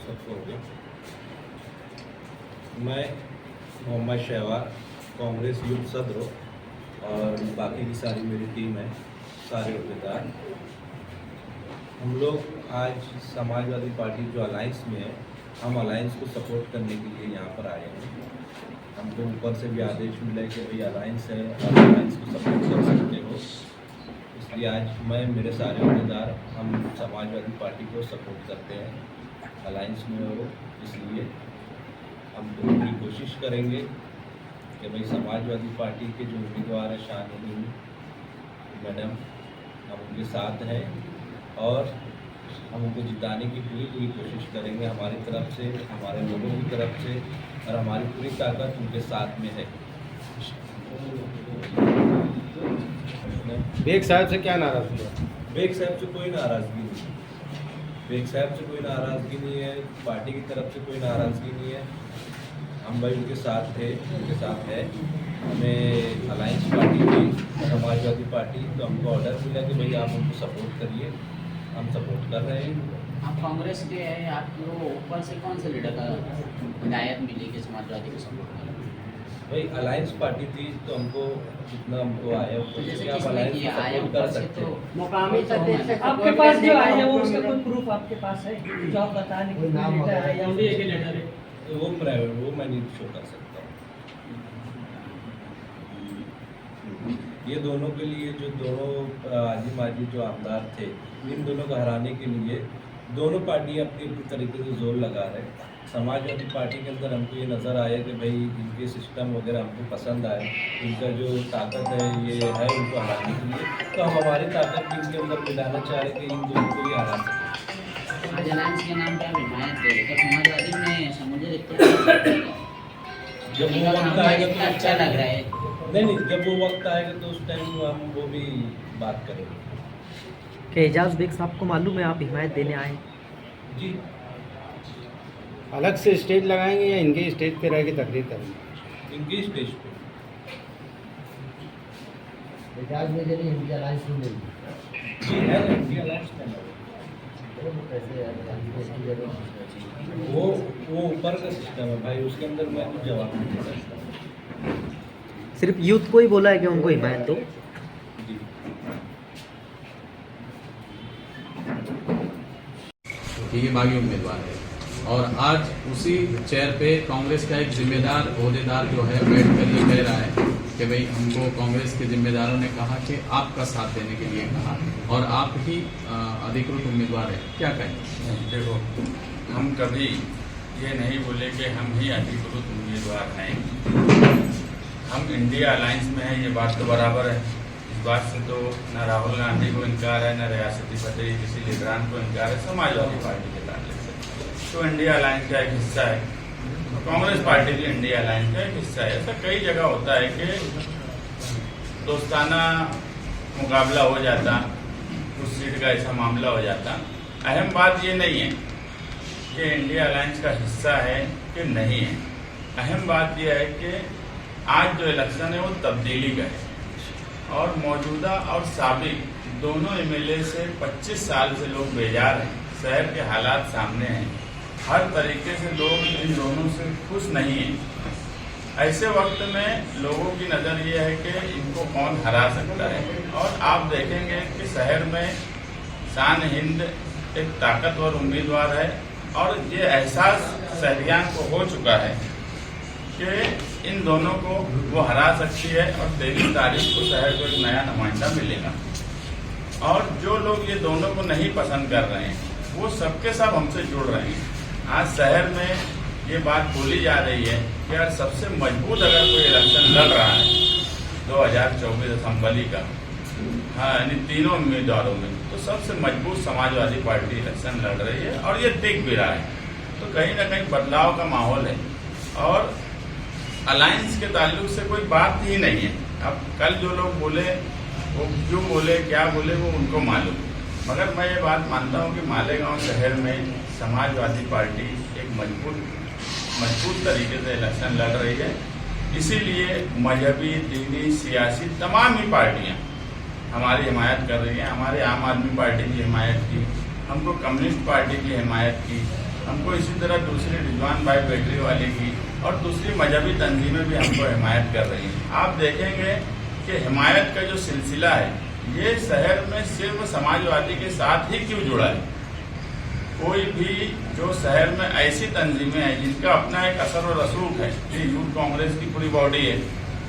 सबको हो गया। मैं मोहम्मद शहवार, कांग्रेस यूथ सदर और बाकी की सारी मेरी टीम है, सारे अहदेदार। हम लोग आज समाजवादी पार्टी जो अलायंस में है, हम अलायंस को सपोर्ट करने के लिए यहाँ पर आए हैं। हमको ऊपर से भी आदेश मिला है कि भाई अलायंस है और अलायंस को सपोर्ट कर सकते हो, इसलिए आज मैं मेरे सारे अहदेदार हम समाजवादी पार्टी को सपोर्ट करते हैं, अलायंस में हो, इसलिए हम पूरी कोशिश करेंगे कि भाई समाजवादी पार्टी के जो उम्मीदवार है शान मैडम, हम उनके साथ हैं और हम उनको जिताने की पूरी कोशिश करेंगे हमारी तरफ से, हमारे लोगों की तरफ से, और हमारी पूरी ताकत उनके साथ में है। बेग साहब से क्या नाराजगी है? बेग साहब से कोई नाराज़गी नहीं, बेग साहब से कोई नाराज़गी नहीं है, पार्टी की तरफ से कोई नाराज़गी नहीं है। हम भाई उनके साथ थे, उनके साथ है। हमें अलायंस पार्टी की, समाजवादी पार्टी, तो हमको ऑर्डर मिला कि भाई आप उनको सपोर्ट करिए, हम सपोर्ट कर रहे हैं। आप कांग्रेस के हैं, आपको ऊपर से कौन से लीडर का हिदायत मिली कि समाजवादी को सपोर्ट करें? भाई अलायंस पार्टी थी तो हमको जितना हमको आया तो जैसे आप किसने अलायंस किया को आया सपोर्ट ऊपर कर से सकते तो हो। मुकामी सदस्य से आपके पास जो आए हैं वो उसका कोई प्रूफ आपके पास है जो आप बता रहे कोई नाम हैं वगैरह? या उन्हीं एक ही लेटर है? वो प्राइवेट, वो मैं नहीं शो कर सकता हूँ। ये दोनों के लिए जो दोनों आजी माजी जो आमदार थे, इन दोनों को हराने के लिए दोनों पार्टी अपनी अपनी तरीके से जोर लगा रहे हैं। समाजवादी पार्टी के अंदर हमको ये नज़र आया कि भाई इनके सिस्टम वगैरह हमको पसंद आए, इनका जो ताकत है ये है उनको हराने के लिए, तो हम हमारी ताकत भी इनके अंदर मिलाना चाह रहे कि इन दोनों को ही हरा सकें। आज अलायंस के नाम पे आप हिमायत दे रहे, तो समाजवादी में समुझे देखते जब वो वक्त आएगा तो अच्छा लग रहा है। नहीं, जब वो वक्त आएगा तो उस टाइम हम वो भी बात करेंगे। कि एजाज बेग साहब को मालूम है आप हिमायत देने आए? जी, अलग से स्टेज लगाएंगे या इनके स्टेज पे रह के तकरीर करेंगे? इनकी स्टेज पे एजाज में जब इंडिया अलायंस में मिली जी है, इंडिया अलायंस में है। वो ऊपर का सिस्टम है भाई, उसके अंदर मैं कुछ जवाब नहीं दे सकता। सिर्फ यूथ को ही बोला है कि उनको हिमायत दो? जी, कि ये बागी उम्मीदवार है और आज उसी चेयर पे कांग्रेस का एक जिम्मेदार ओहदेदार जो है बैठ कर ये कह रहा है कि भाई हमको कांग्रेस के जिम्मेदारों ने कहा कि आपका साथ देने के लिए कहा और आप ही अधिकृत उम्मीदवार है, क्या कहेंगे? देखो, हम कभी ये नहीं बोले कि हम ही अधिकृत उम्मीदवार हैं। हम इंडिया अलायंस में हैं, ये बात तो बराबर है। इस बात से तो न राहुल गांधी को इनकार है, न रियासती फतेह किसी लीडरान को इनकार है। समाजवादी पार्टी के ताल्लुक से तो इंडिया अलायंस का एक हिस्सा है, कांग्रेस पार्टी भी इंडिया अलायंस का एक हिस्सा है। ऐसा कई जगह होता है कि दोस्ताना मुकाबला हो जाता, कुछ सीट का ऐसा मामला हो जाता। अहम बात ये नहीं है कि इंडिया अलायंस का हिस्सा है कि नहीं है। अहम बात यह है कि आज जो इलेक्शन है वो तब्दीली का है और मौजूदा और साबिक दोनों एमएलए से 25 साल से लोग बेजार हैं। शहर के हालात सामने हैं, हर तरीके से लोग इन दोनों से खुश नहीं हैं। ऐसे वक्त में लोगों की नज़र ये है कि इनको कौन हरा सकता है, और आप देखेंगे कि शहर में शान हिंद एक ताकतवर उम्मीदवार है और ये एहसास शहरियान को हो चुका है कि इन दोनों को वो हरा सकती है और 23 तारीख को शहर को एक नया नुमाइंदा मिलेगा। और जो लोग ये दोनों को नहीं पसंद कर रहे हैं वो सबके सब हमसे जुड़ रहे हैं। आज शहर में ये बात बोली जा रही है कि यार सबसे मजबूत अगर कोई इलेक्शन लड़ रहा है 2024 असेंबली का, हाँ, यानी तीनों उम्मीदवारों में, तो सबसे मजबूत समाजवादी पार्टी इलेक्शन लड़ रही है और ये दिख भी रहा है। तो कहीं ना कहीं बदलाव का माहौल है और अलायंस के ताल्लुक से कोई बात ही नहीं है। अब कल जो लोग बोले वो क्यों बोले, क्या बोले, वो उनको मालूम। मगर मैं ये बात मानता हूँ कि मालेगांव शहर में समाजवादी पार्टी एक मजबूत तरीके से इलेक्शन लड़ रही है। इसीलिए मजहबी, दीनी, सियासी तमाम ही पार्टियाँ हमारी हिमायत कर रही हैं। हमारे आम आदमी पार्टी की हिमायत की, हमको कम्युनिस्ट पार्टी की हिमायत की, हमको इसी तरह दूसरी रिजवान भाई बैटरी वाले की और दूसरी मजहबी तंजीमें भी हमको हिमायत कर रही हैं। आप देखेंगे कि हिमायत का जो सिलसिला है ये शहर में सिर्फ समाजवादी के साथ ही क्यों जुड़ा है। कोई भी जो शहर में ऐसी तंजीमें हैं जिनका अपना एक असर और रसूख है, ये यूथ कांग्रेस की पूरी बॉडी है,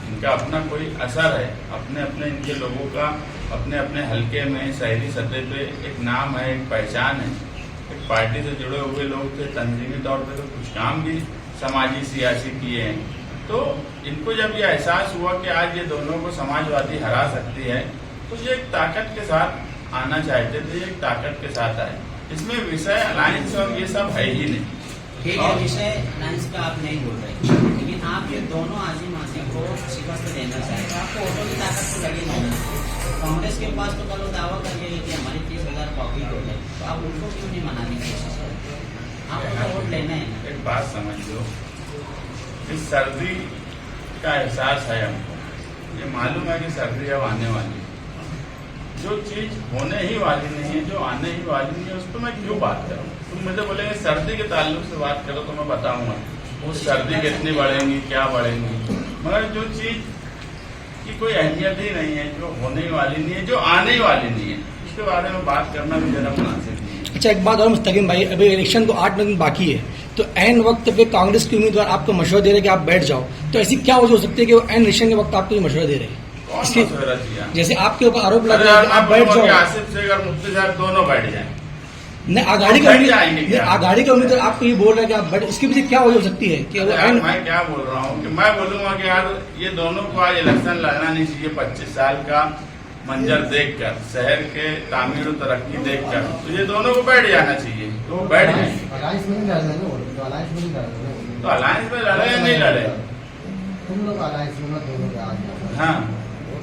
इनका अपना कोई असर है, अपने अपने इनके लोगों का अपने अपने हलके में शहरी सतह पे एक नाम है, एक पहचान है, एक पार्टी से जुड़े हुए लोग थे, तंजीमी तौर पे तो कुछ काम भी समाजी सियासी किए हैं। तो इनको जब ये एहसास हुआ कि आज ये दोनों को समाजवादी हरा सकती है तो ये एक ताकत के साथ आना चाहते थे, एक ताकत के साथ आए। इसमें विषय अलायंस और ये सब है ही नहीं। ठीक है, विषय अलायंस का आप नहीं बोल रहे, लेकिन आप ये दोनों आजिम आसिम को शिकस्त देना चाहेंगे, आपको वोटों की ताकत तो लगी नहीं। कांग्रेस के पास तो कल दावा करिए कि हमारी 30,000 पॉकेट हो गए, तो आप उनको क्यों नहीं मनाने की कोशिश करें? आपको तो वोट लेना है ना। एक बात समझ लो, इस सर्दी का एहसास है हमको, ये मालूम है कि सर्दी अब आने वाली है। जो चीज होने ही वाली नहीं है, जो आने ही वाली नहीं है, उस पर मैं क्यों बात करूँ? तुम मुझे बोलेंगे सर्दी के ताल्लुक से बात करो तो मैं बताऊंगा वो सर्दी कितनी बढ़ेंगी, क्या बढ़ेंगी, मगर जो चीज की कोई अहमियत ही नहीं है, जो होने ही वाली नहीं है, जो आने ही वाली नहीं है, उसके बारे में बात करना भी जरा मुनासिब नहीं है। अच्छा, एक बात और मुस्तकीम भाई, अभी इलेक्शन को 8 दिन बाकी है, तो एन वक्त पे कांग्रेस के उम्मीदवार आपको मशवरा दे रहे हैं कि आप बैठ जाओ, तो ऐसी क्या वजह हो सकती है कि वो एन इलेक्शन के वक्त आपको ये मशवरा दे रहे हैं? जैसे आपके ऊपर आरोप लग रहा है कि आप बैठ जाओ, आसिफ शेख और मुफ्ती साहब दोनों बैठ जाए। नहीं, आघाड़ी के उम्मीदवार आपको ये बोल रहे हैं कि आप बैठ, इसके पीछे क्या वजह हो सकती है कि मैं क्या बोल रहा हूँ कि मैं बोलूंगा कि यार ये दोनों को आज इलेक्शन लड़ना नहीं चाहिए। 25 साल का मंजर देखकर, शहर के तामीर और तरक्की देखकर, तो ये दोनों को बैठ जाना चाहिए, तो वो बैठ जाएंगे। अलायंस में नहीं लड़ने, तो अलायंस में लड़े या नहीं लड़े, तुम लोग अलायंस में दोनों के आज हाँ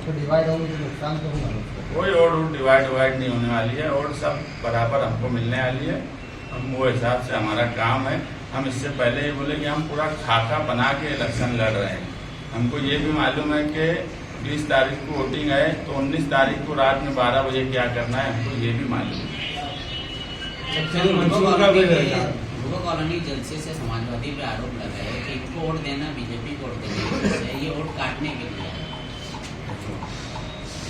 तो डिवाइड होगी तो नुकसान तो होगा। कोई और डिवाइड नहीं होने वाली है, और सब बराबर हमको मिलने वाली है। हम वो हिसाब से हमारा काम है। हम इससे पहले ही बोले कि हम पूरा खाका बना के इलेक्शन लड़ रहे हैं। हमको ये भी मालूम है कि 20 तारीख को वोटिंग है, तो 19 तारीख को रात में 12 बजे क्या करना है, हमको ये भी मालूम है। कॉलोनी जलसे से समाजवादी पे आरोप लगा है कि इनको वोट देना बीजेपी को वोट देना, ये वोट काटने के लिए।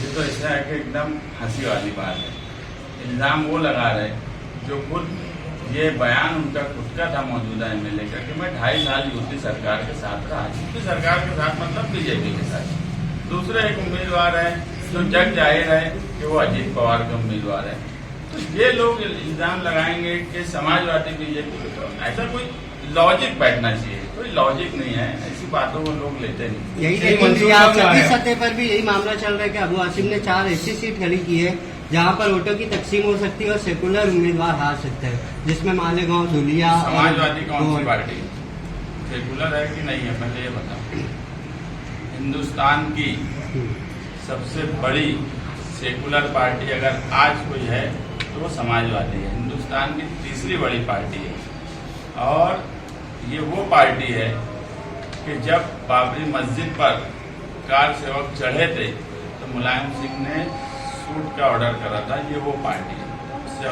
ये तो ऐसा है कि एकदम हंसी वाली बात है। इल्जाम वो लगा रहे जो खुद ये बयान उनका खुद का था मौजूदा एमएलए का कि मैं 2.5 साल यूपी सरकार के साथ रहा। यूपी सरकार के साथ मतलब बीजेपी के साथ। दूसरे एक उम्मीदवार है जो जग जाहिर है कि वो अजीत पवार के उम्मीदवार है। तो ये लोग इल्जाम लगाएंगे कि समाजवादी बीजेपी, तो ऐसा कोई लॉजिक बैठना चाहिए। कोई लॉजिक नहीं है, ऐसी बातों को लोग लेते नहीं। यही सतह पर भी यही मामला चल रहा है कि अबू आसिम ने 4 ऐसी सीट खड़ी की है जहां पर वोटों की तकसीम हो सकती है और सेकुलर उम्मीदवार हार सकते हैं, जिसमें मालेगांव, धुलिया। समाजवादी कौन सी पार्टी सेकुलर है कि नहीं है, पहले ये बताओ। हिंदुस्तान की सबसे बड़ी सेकुलर पार्टी अगर आज कोई है तो वो समाजवादी है। हिंदुस्तान की तीसरी बड़ी पार्टी है। और ये वो पार्टी है कि जब बाबरी मस्जिद पर कार सेवक चढ़े थे तो मुलायम सिंह ने शूट का ऑर्डर करा था। ये वो पार्टी है।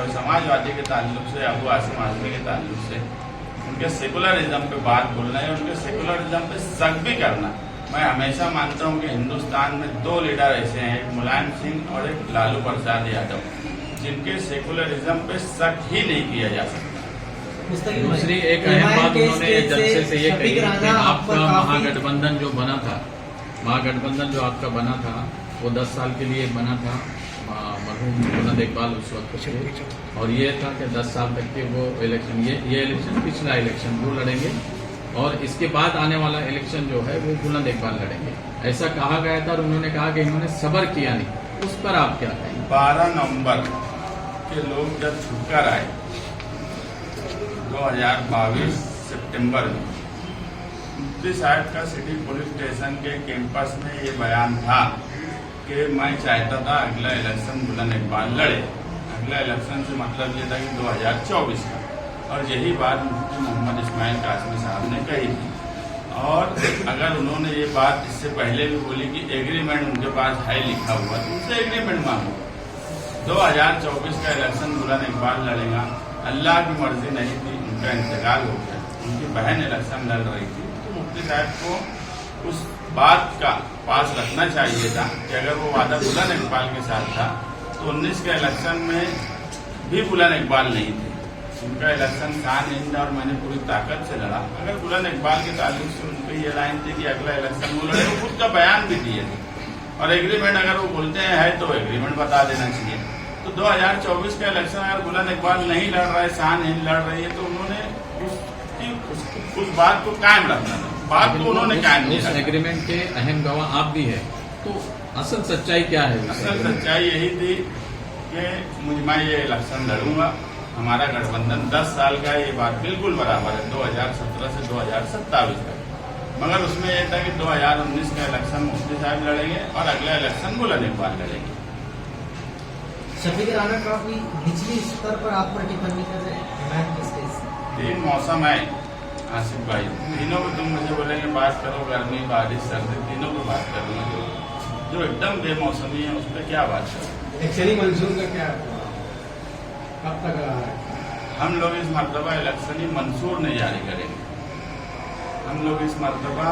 समाजवादी के ताल्लुक से, अबू आसिम आजमी के ताल्लुक से, उनके सेकुलरिज्म पे बात बोलना है, उनके सेकुलरिज्म पे शक भी करना। मैं हमेशा मानता हूँ कि हिंदुस्तान में 2 लीडर ऐसे हैं, एक मुलायम सिंह और एक लालू प्रसाद यादव, जिनके सेकुलरिज्म पे शक ही नहीं किया जा सकता। दूसरी एक अहम बात उन्होंने जलसे से ये कही कि आपका महागठबंधन जो बना था, महागठबंधन जो आपका बना था वो 10 साल के लिए बना था। मरहूम बुलंद इकबाल उस वक्त थे, और ये था कि 10 साल तक के वो इलेक्शन, ये इलेक्शन पिछला इलेक्शन वो लड़ेंगे और इसके बाद आने वाला इलेक्शन जो है वो बुलंद इकबाल लड़ेंगे, ऐसा कहा गया था। और उन्होंने कहा कि इन्होंने सब्र किया नहीं। उस पर आप क्या कहेंगे? 12 नवंबर के लोग जब छुटकर आए 2022 सितंबर में, मुफ्ती साहब का सिटी पुलिस स्टेशन के कैंपस में ये बयान था कि मैं चाहता था अगला इलेक्शन बुलंद इकबाल लड़े। अगला इलेक्शन से मतलब ये था कि 2024 का, और यही बात मुफ्ती मोहम्मद इस्माइल कासमी साहब ने कही थी। और अगर उन्होंने ये बात इससे पहले भी बोली कि एग्रीमेंट उनके पास है लिखा हुआ, तो उनसे एग्रीमेंट मांगो। 2024 का इलेक्शन बुलंद इकबाल लड़ेगा। अल्लाह की मर्जी नहीं थी, उनका इंतकाल हो गया, उनकी बहन इलेक्शन लड़ रही थी, तो मुफ्ती साहब को उस बात का पास रखना चाहिए था कि अगर वो वादा बुलंद इकबाल के साथ था तो 19 के इलेक्शन में भी बुलंद इकबाल नहीं थे। उनका इलेक्शन शान हिंद और मैंने पूरी ताकत से लड़ा। अगर बुलंद इकबाल के ताल्लुक से उनकी ये लाइन थी कि अगला इलेक्शन वो लड़े, वो खुद का बयान भी दिए थे, और एग्रीमेंट अगर वो बोलते हैं है तो एग्रीमेंट बता देना चाहिए। तो 2024 का इलेक्शन अगर बुलंद इकबाल नहीं लड़ रहा है, शान हिंद लड़ रही है, तो उन्होंने उस बात को कायम रखना था। बात तो उन्होंने कायम नहीं रखा। एग्रीमेंट के अहम गवाह आप भी है, तो असल सच्चाई क्या है? असल सच्चाई यही थी कि मैं ये इलेक्शन लड़ूंगा, हमारा गठबंधन 10 साल का, ये बात बिल्कुल बराबर है 2017 से 2027 तक। मगर उसमें यह था कि 2019 का इलेक्शन मुफ्ती साहब लड़ेंगे और अगला इलेक्शन बुलंद इकबाल लड़ेंगे। शफीक राना काफी निचली स्तर पर आप पर टिप्पणी कर रहे हैं। 3 मौसम है आसिफ भाई, तीनों को तुम मुझे बोलेंगे बात करो, गर्मी बारिश सर्दी, तीनों को बात करूंगा। जो एकदम बेमौसमी है उस पर क्या बात करें। एक्चुअली मंसूर का क्या कब तक रहा है? हम लोग इस मरतबा इलेक्शनी मंसूर नहीं जारी करेंगे, हम लोग इस मरतबा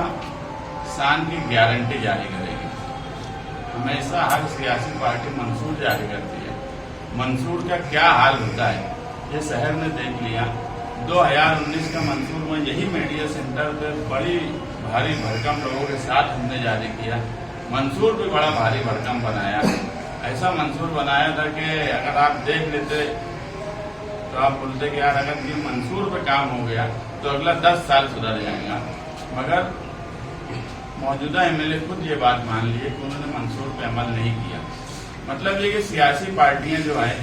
शान की गारंटी जारी करेंगे। हमेशा हर सियासी पार्टी मंसूर जारी करती है, मंसूर का क्या हाल होता है ये शहर ने देख लिया। 2019 का मंसूर में यही मीडिया सेंटर पे बड़ी भारी भरकम लोगों के साथ हमने जारी किया। मंसूर भी बड़ा भारी भरकम बनाया, ऐसा मंसूर बनाया था कि अगर आप देख लेते तो आप बोलते कि यार अगर ये मंसूर पे काम हो गया तो अगला 10 साल सुधर जाएगा। मगर मौजूदा एमएलए खुद ये बात मान लिए कि उन्होंने मंसूर पे अमल नहीं किया। मतलब ये कि सियासी पार्टियां जो है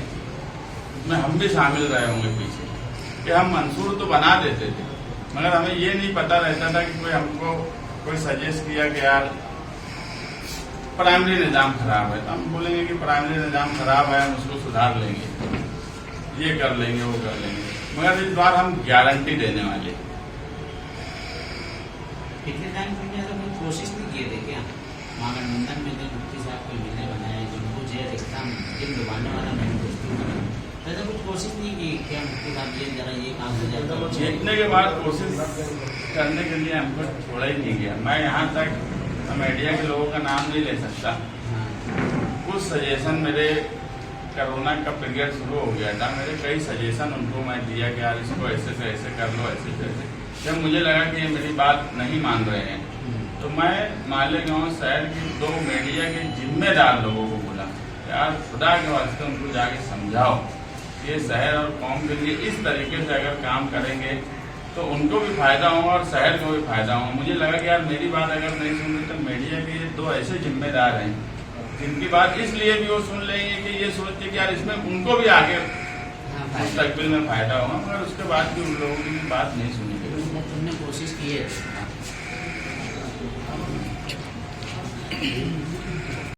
उसमें हम भी शामिल रहे होंगे पीछे, कि हम मंसूर तो बना देते थे मगर हमें ये नहीं पता रहता था कि कोई हमको कोई सजेस्ट किया कि यार प्राइमरी निज़ाम खराब है, तो हम बोलेंगे कि प्राइमरी निज़ाम खराब है, हम उसको सुधार लेंगे, ये कर लेंगे, वो कर लेंगे। मगर इस बार हम गारंटी देने वाले। पिछले टाइम में ऐसा कोई कोशिश नहीं किए थे क्या? महागठबंधन में जो मुफ्ती साहब को मिलने बनाए, जिनको जेल एकदम दिल डुबाने वाला मैनिफेस्टो, ऐसा कुछ कोशिश नहीं की क्या मुफ्ती साहब ये जरा ये काम हो जाए? जीतने के बाद कोशिश करने के लिए हमको छोड़ा ही नहीं गया। मैं यहाँ तक मीडिया के लोगों का नाम नहीं ले सकता। कुछ सजेशन मेरे कोरोना का पीरियड शुरू हो गया था, मेरे कई सजेशन उनको मैं दिया कि यार इसको ऐसे से ऐसे कर लो, ऐसे से ऐसे। जब मुझे लगा कि ये मेरी बात नहीं मान रहे हैं तो मैं मालेगांव शहर की 2 मीडिया के जिम्मेदार लोगों को बोला, यार खुदा के वास्ते उनको जाके समझाओ ये शहर और कौम के लिए इस तरीके से अगर काम करेंगे तो उनको भी फायदा होगा और शहर को भी फायदा होगा। मुझे लगा कि यार मेरी बात अगर नहीं सुन रही तो मीडिया के 2 ऐसे जिम्मेदार हैं जिनकी बात इसलिए भी वो सुन लेंगे कि ये सोच के कि यार इसमें उनको भी आगे मुस्तकबिल में फायदा होगा, मगर उसके बाद भी उन लोगों की बात नहीं सुनी गई। तुमने कोशिश की है।